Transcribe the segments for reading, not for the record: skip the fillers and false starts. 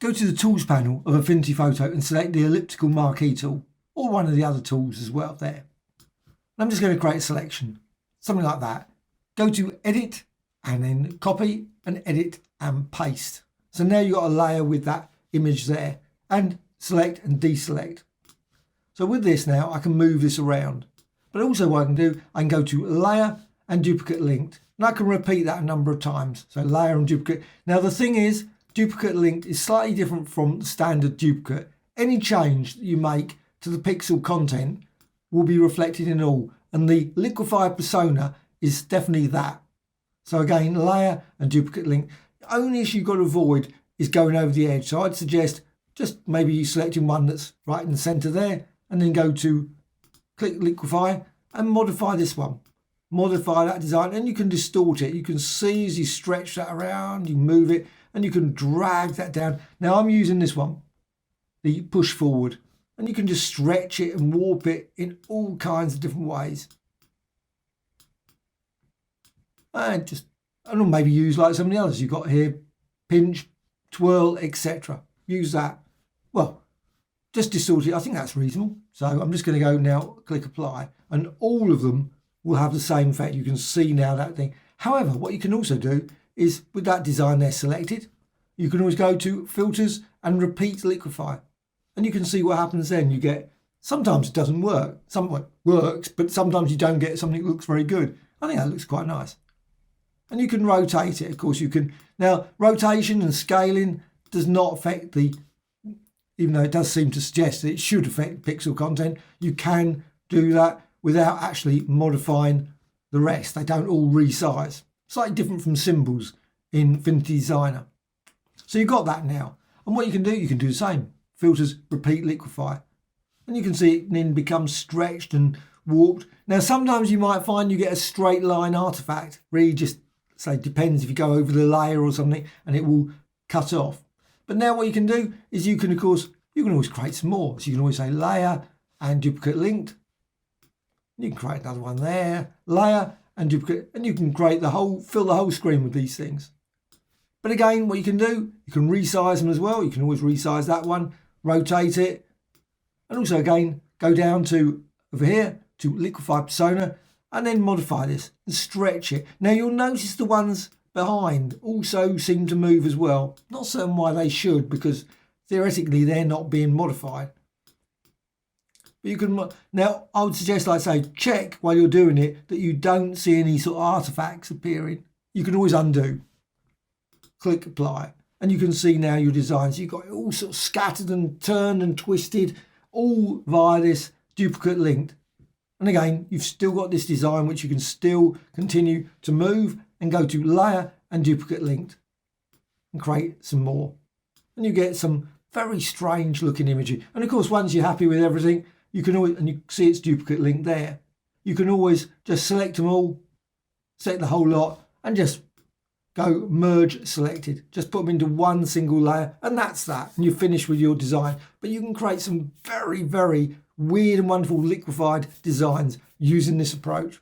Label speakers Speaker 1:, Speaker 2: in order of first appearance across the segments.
Speaker 1: go to the Tools panel of Affinity Photo and select the elliptical marquee tool, or one of the other tools as well there. And I'm just going to create a selection, something like that. Go to Edit and then Copy and Edit and Paste. So now you've got a layer with that image there, and select and deselect. So with this now I can move this around, but also what I can do, I can go to Layer and Duplicate Linked, and I can repeat that a number of times. So layer and duplicate. Now the thing is, duplicate linked is slightly different from the standard duplicate. Any change that you make to the pixel content will be reflected in all, and the Liquify persona is definitely that. So again, layer and duplicate link. The only issue you've got to avoid is going over the edge. So I'd suggest just maybe you selecting one that's right in the center there, and then go to click Liquify and modify this one. Modify that design, and you can distort it. You can see as you stretch that around, you move it, and you can drag that down. Now I'm using this one, the push forward, and you can just stretch it and warp it in all kinds of different ways. And just, I don't know, maybe use like some of the others you've got here, pinch, twirl, etc. Use that. Well, just distort it. I think that's reasonable. So I'm just going to go now, click apply, and all of them will have the same effect. You can see now that thing. However, what you can also do is with that design there selected, you can always go to filters and repeat Liquify, and you can see what happens then. You get, sometimes it doesn't work, some it works, but sometimes you don't get something that looks very good. I think that looks quite nice. And you can rotate it, of course you can. Now rotation and scaling does not affect the, even though it does seem to suggest that it should affect pixel content, you can do that without actually modifying the rest. They don't all resize. Slightly different from symbols in Affinity Designer. So you've got that now. And what you can do the same. Filters, repeat, Liquify. And you can see it then becomes stretched and warped. Now sometimes you might find you get a straight line artifact. Really just, say, depends if you go over the layer or something and it will cut off. But now what you can do is you can, of course, you can always create some more. So you can always say layer and duplicate linked. You can create another one there, layer and duplicate, and you can create the whole, fill the whole screen with these things. But again, what you can do, you can resize them as well. You can always resize that one, rotate it, and also again, go down to over here to Liquify persona, and then modify this and stretch it. Now you'll notice the ones behind also seem to move as well. Not certain why they should, because theoretically they're not being modified. But you can, now I would suggest, like I say, check while you're doing it that you don't see any sort of artifacts appearing. You can always undo. Click apply, and you can see now your designs. You've got it all sort of scattered and turned and twisted, all via this duplicate linked. And again, you've still got this design which you can still continue to move and go to layer and duplicate linked and create some more. And you get some very strange looking imagery. And of course, once you're happy with everything, you can always, and you see it's duplicate linked there, you can always just select them all, select the whole lot, and just go merge selected. Just put them into one single layer, and that's that. And you're finished with your design. But you can create some very, very weird and wonderful liquefied designs using this approach.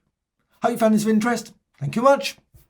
Speaker 1: Hope you found this of interest. Thank you much.